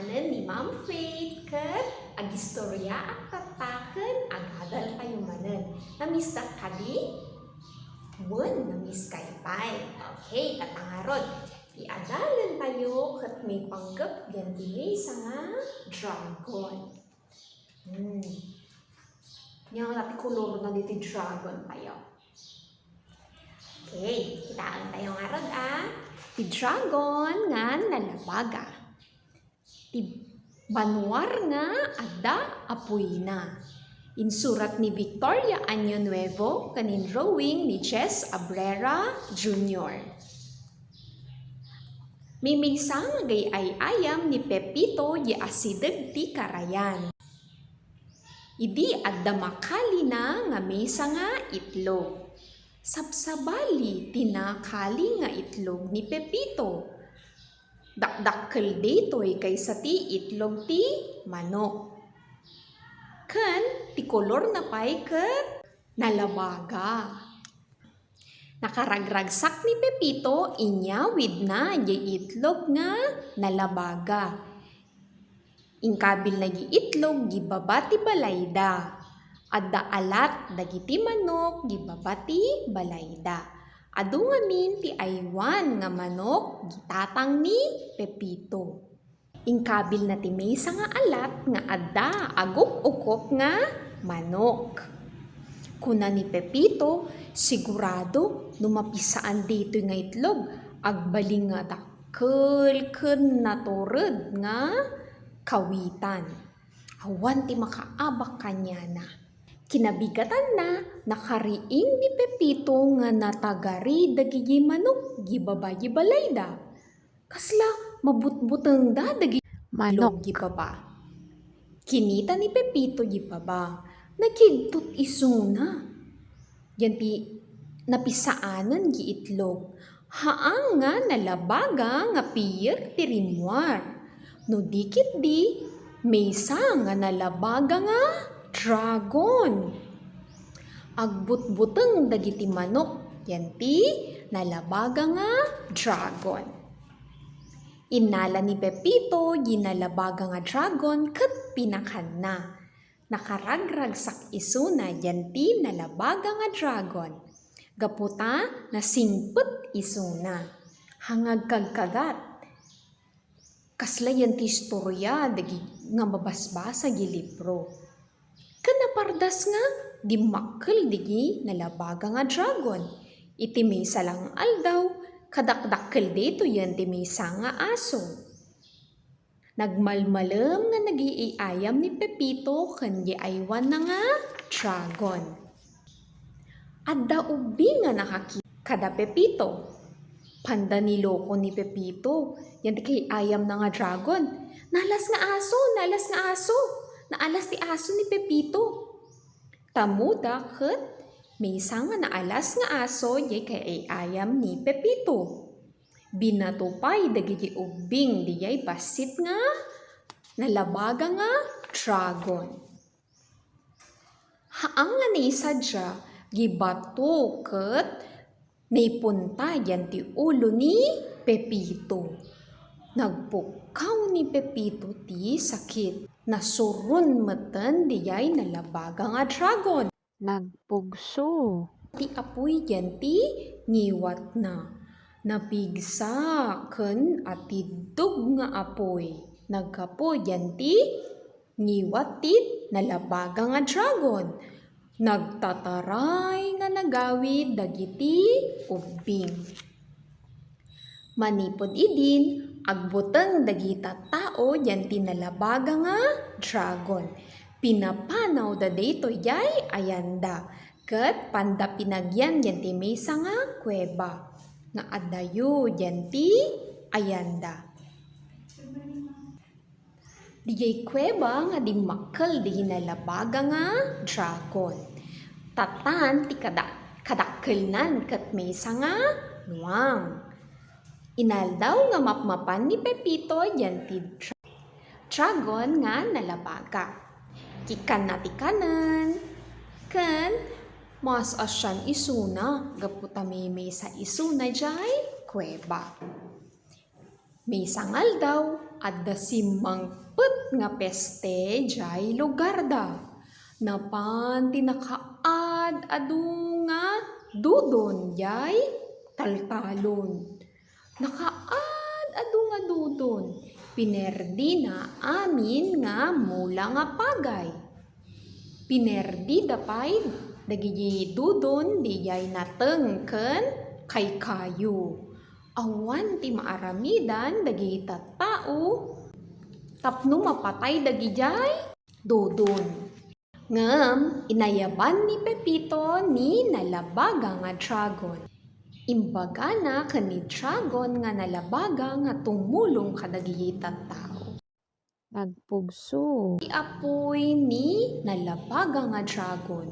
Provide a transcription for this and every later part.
anan ni Ma'am Faith ket agistorya at tataken agadal kayo manen. Namista kadi? Namis kay pay. Okay, tatangarod. Iadalan tayo ket may panggap yan dili sa nga dragon. Yang natin kolor na dito dragon tayo. Okay, kitaan tayo nga rod Ti dragon nga nalabaga. Ti banwar nga ada apoy na. Insurat ni Victoria Añonuevo kanin drawing ni Jess Abrera Jr. Mimisang gay ay ayam ni Pepito di asideg ti karayan. Idi adda makali na nga mesa nga itlog. Sabsabali tinakali nga itlog ni Pepito. Dakdakkel detoy kaysa ti itlog ti manok. Ken ti kolor na pay ket nalabaga. Nakaragragsak ni Pepito inyawid na di itlog nga nalabaga. Ingkabil na gi itlog gibaba ti balayda. Adda alat dagiti manok gibaba ti balayda. Adu ngamin ti aywan nga manok gitatang ni Pepito. Ingkabil na ti mesa nga alat nga adda agok-ukop nga manok. Kuna ni Pepito sigurado numapisaan dito nga itlog agbaling nga dakkel ken natured nga kawitan. Awan ti makaabak kanya na. Kinabigatan na nakariing ni Pepito nga natagari dagiti manok gibaba gibalayda. Kasla mabutbuteng da dagi manok gibaba. Kinita ni Pepito gibaba. Nakigtut isuna. Yan ti napisaanan gi itlog. Haang nga nalabaga nga piyer ti rimwar. No dikit di mesa nga nalabaga nga dragon. Agbutbuteng dagiti manok. Yan ti nalabaga nga dragon. Inala ni Pepito ginalabaga nga dragon ket pinakan na. Nakaragragsak isuna yan ti nalabaga nga dragon. Gaputa na singpet isuna. Hangag kagkagat. Kasla yan ti istorya dagi nga mabasbasa gi libro. Kanapardas nga di makkel digi nalabaga nga dragon. Iti mesa lang aldaw kadakdakkel dito yan ti mesa nga aso. Nagmalmalem nga nagiiayam ni Pepito ken giaywan na nga dragon. Adda ubi nga nakakita kada Pepito. Panda niloko ni Pepito. Yan ti kay ayam na nga dragon. Nalas nga aso, nalas nga aso. Naalas ti aso ni Pepito. Tamuda ket mesa nga naalas nga aso yay kay ayam ni Pepito. Binatupay dagiti ubing diyay basit nga nalabaga nga dragon. Haang nga naisadya gibato ket naipunta yan ti ulo ni Pepito. Nagpukaw ni Pepito ti sakit. Nasurun meten diyay nalabaga nga dragon. Nagpugso. Ti apoy yan ti ngiwat na. Napigsa ken atidog nga apoy. Nagkapoy yan ti ngiwat ti nalabaga nga dragon. Nagtataray nga nagawid dagiti ubing. Manipod idin agbuteng dagita tao yan ti nalabaga nga dragon. Pinapanaw da dito yay ayanda. Ket panda pinagyan yan ti mesa nga kuweba. Nga adayo yan ti ayanda. Diyay kuweba nga di makkel di nalabaga nga dragon. Tatan ti kadakkelnan ket mesa nga nuang. Inaldaw nga mapmapan ni Pepito yan ti dragon nga nalabaga. Kikan na ti kanan. Ken mas asyan isuna. Gaputa may mesa isuna jay kuweba. May sangal daw adda simmangpet nga peste jay lugar da. Napan tinakaad adu nga dudon jay taltalon. Nakaad adu nga dudon. Pinerdi na amin nga mula nga pagay. Pinerdi dapay dagiti dudon di jay natengken kay kayo. Awan ti maaramidan dagiti tattao tapno mapatay dagijay dudon. Ngem inayaban ni Pepito ni nalabaga nga dragon. Imbaga na ken ni dragon nga nalabaga nga tumulong kadagiti tattao. Nagpugso. Apoy ni nalabaga nga dragon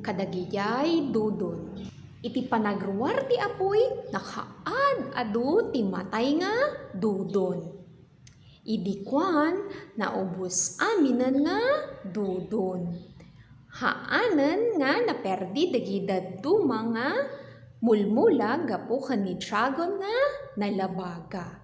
kadagijay dudon. Iti panagruwar ti apoy nakaad adu ti matay nga dudon. Idikwan naubos aminan nga dudon. Haanen nga naperdi dagiti dadduma nga mulmula gapu ken ni dragon nga nalabaga.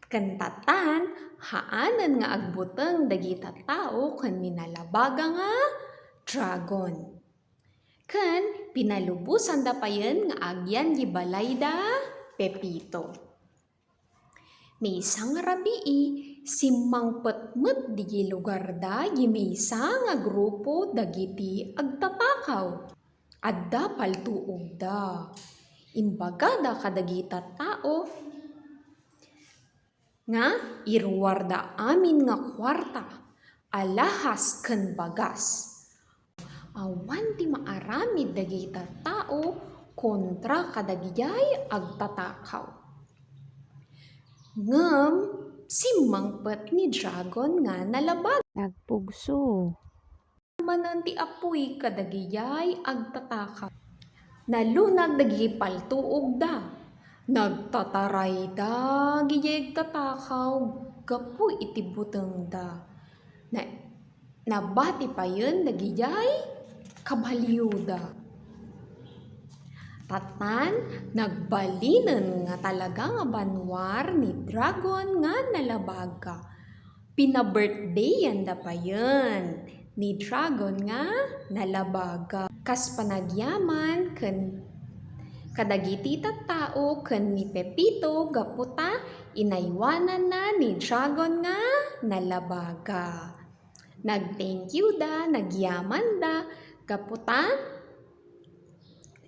Kentatan haanen nga agbuteng dagiti tattao ken ni nalabaga nga dragon. Ken pinalubusan da payen nga agyan di balay da Pepito. Maysa nga rabii, simmangpetmet di lugar da maysa nga grupo dagiti agtatakaw. Adda paltuog da. Imbaga da kadagiti tattao nga iruwar da amin nga kwarta, alahas ken bagas. Awan ti maaramid dagiti tattao kontra kadagijay agtatakaw. Ngem simmangpet ni dragon nga nalabaga. Nagpugso. Manan ti apoy kadagijay agtatakaw. Nalunag dagiti paltuog da. Nagtataray da gijay agtatakaw gapu iti buteng da. Nabati payen dagijay kabaliw da. Tatan nagbalinen nga talaga nga banwar ni dragon nga nalabaga. Pina-birthdayan da payen ni dragon nga nalabaga. Kas panagyaman ken kadagiti tattao ken ni Pepito gaputa inaywanan na ni dragon nga nalabaga. Nag-thank you da, nagyaman da gaputa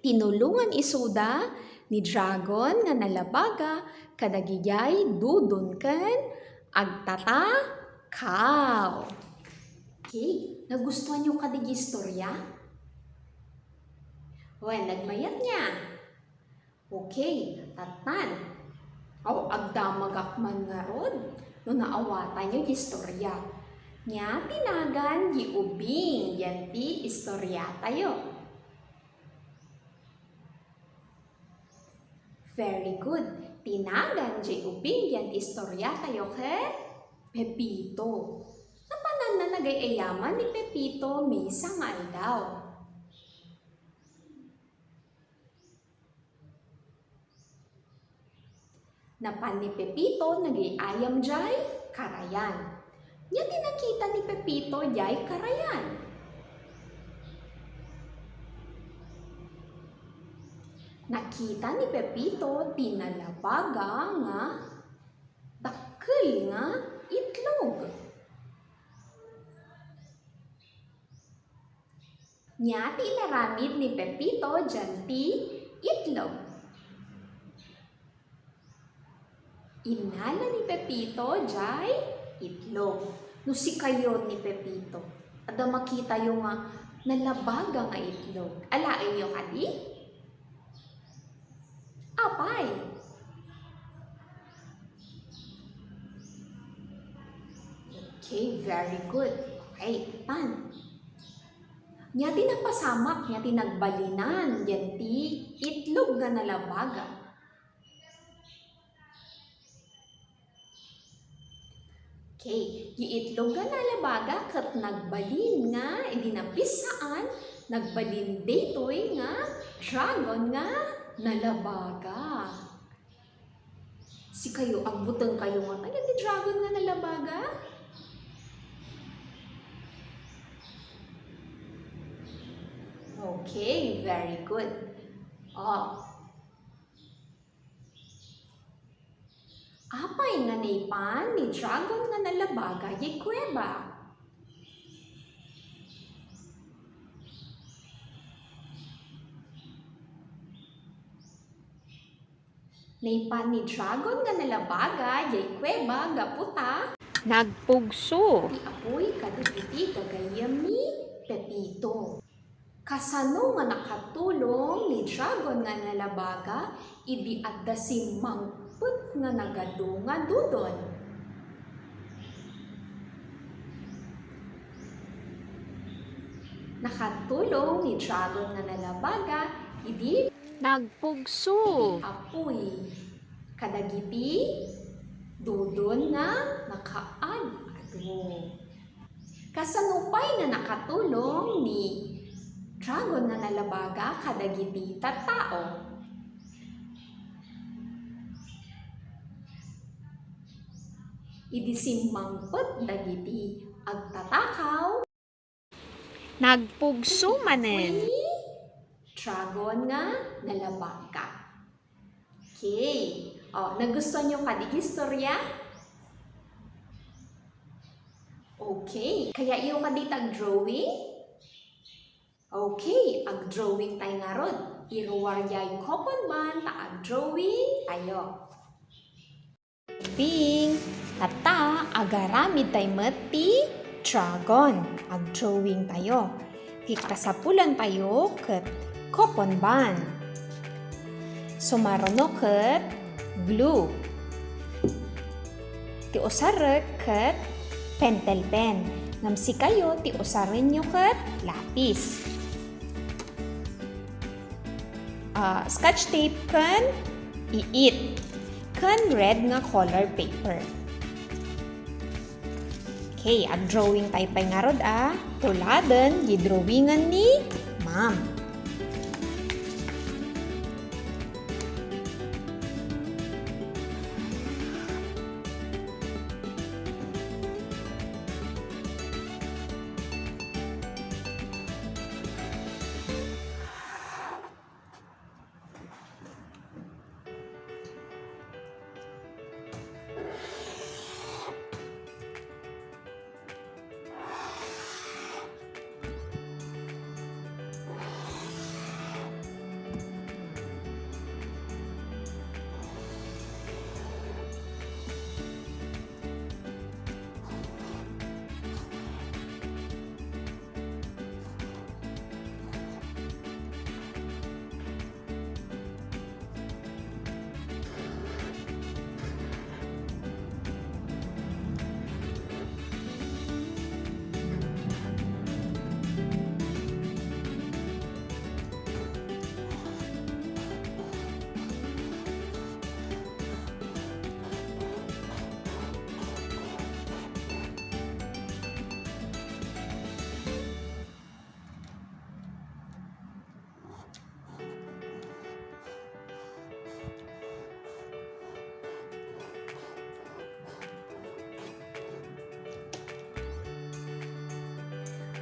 tinulungan isuda ni dragon nga nalabaga kadagijay dudon ken agtatakaw. Okay, nagustuhan niyo kadigi istorya? Well, nagmayat niya. Okay, tatan. Agdamagakman nga rod no naawatan niyo di istorya. Nya tinagan di ubing yan ti istorya tayo. Very good. Tinagan di ubing yan istorya tayo kay Pepito. Napanan na nagayayaman ni Pepito maysa nga aldaw. Napan ni Pepito nagayayam jay karayan. Nya tinakita ni Pepito jay karayan. Nakita ni Pepito tinalabaga nga dakkel nga itlog. Nya tinaramid ni Pepito dyan ti itlog. Inala ni Pepito jay itlog. No si kayon ni Pepito. Ada makita yung nga nalabaga nga itlog. Alain nyo kadi? Apay. Okay, very good. Okay, pan. Nya tinapasamak, nya tinagbalinan, yan ti itlog nga nalabaga. Okay, yung itlog nga nalabaga kat nagbalin nga, idinapis saan, nagbalin detoy nga, dragon nga nalabaga. Si kayo, ang butang kayo nga, kaya ni dragon nga nalabaga? Okay, very good. Oh. Apay nga naipan ni dragon nga nalabaga yay kuweba? Naipan ni dragon nga nalabaga yay kuweba gaputa Nagpugso. ti apoy kadagiti gagayam ni Pepito. Kasano nga nakatulong ni dragon nga nalabaga idi adda si mangput nga nagadu nga dudon. Nakatulong ni dragon nga nalabaga idi Nagpugso. apoy kadagiti dudon nga nakaad-ado. Kasanupay nga nakatulong ni dragon nga nalabaga kadagiti tattao. Idi simmangpet dagiti agtatakaw Nagpugso manen. ni dragon nga nalabaga. Okay. Oh, nagustuhan nyo kadi istorya? Okay. Kaya iyo kadi tag drawing? Okay, ag drawing tayo nga rod. Iruwaryay kopon man ta ag drawing tayo. Ping, tata agaramid tayo mati dragon. Ag drawing tayo. Kikasapulan tayo ket kopon ban. Sumarono ket glue. Ti usarek ket pentel pen. Ngamsi kayo ti usarin nyo ket lapis. Scotch tape kan iit. Kan red nga color paper. Okay, ag drawing tayo pa'y nga rod Tuladen, gidrawingan ni ma'am.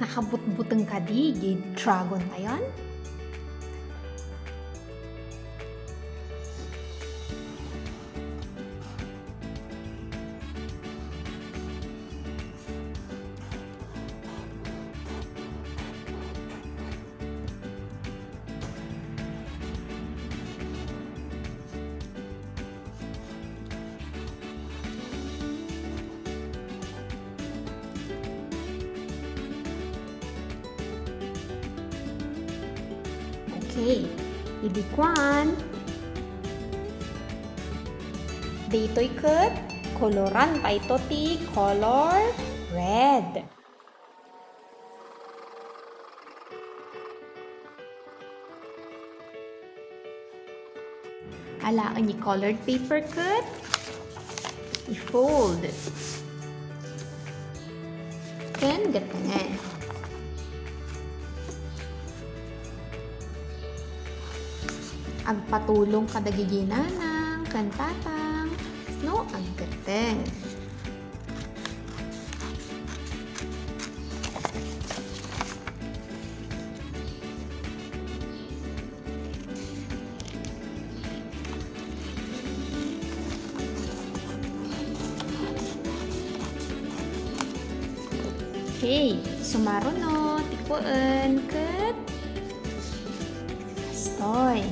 Nakabut-buteng kadi gid dragon tayon. Okay, idikwan. Dito'y ket koloran pa ito ti color red. Alaan ni colored paper ket i-fold. Ken gatangan. Agpatulong kadagiginanang kantatang no aggateng. Okay, sumaro no, tikuan ket kastoy.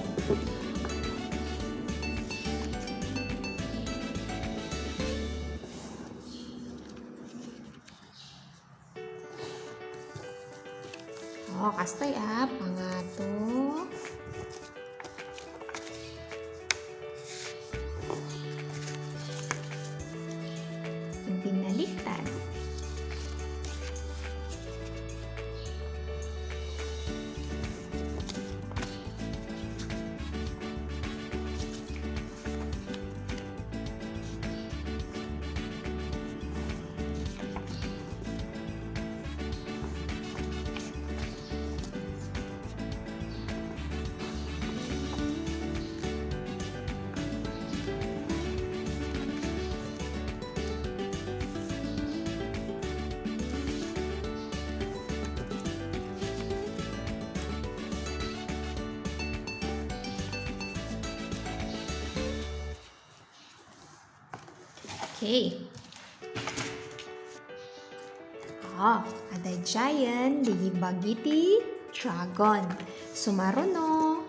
Oh, kastoy pangato. Binaliktad. Okay. Ada giant digibagiti dragon. Sumaruno.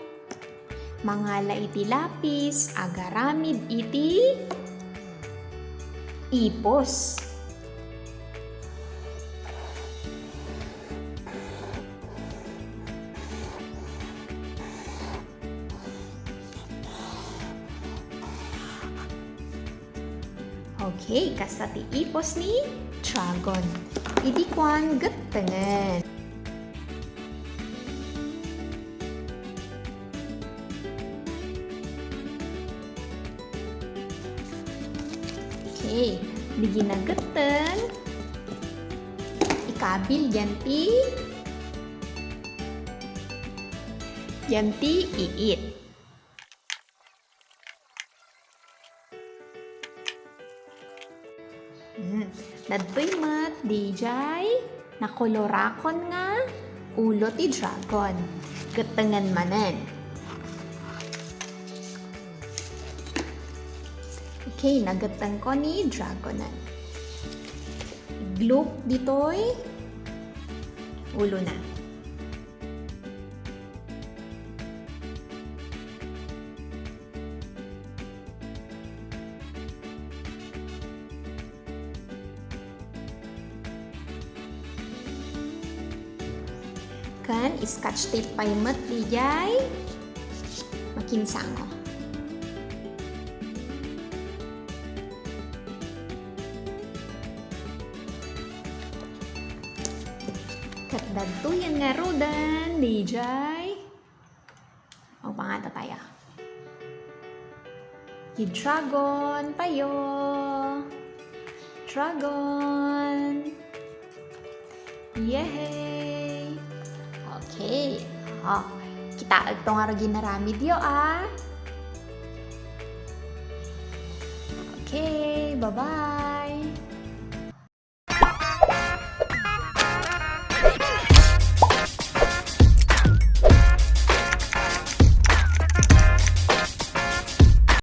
Mangala iti lapis, agaramid iti ipos. Okay, kasta ti ipos ni dragon. Idi kwan gettengen. Okay, di ginagetten. Ikabil yanti iit. Nadtoy mat dijay nakolorakon nga ulo ti dragon. Gettengan manen. Okay, nageteng ko ni dragonan. Gloop ditoy ulo na. Kan scotch tape pa imat dijay makinsango. Kat dadtuyan nga rodan dijay. O pangata tayo. Yung dragon payo. Dragon. Yay! Okay. Kita ito nga rin narami diyo Okay, bye-bye!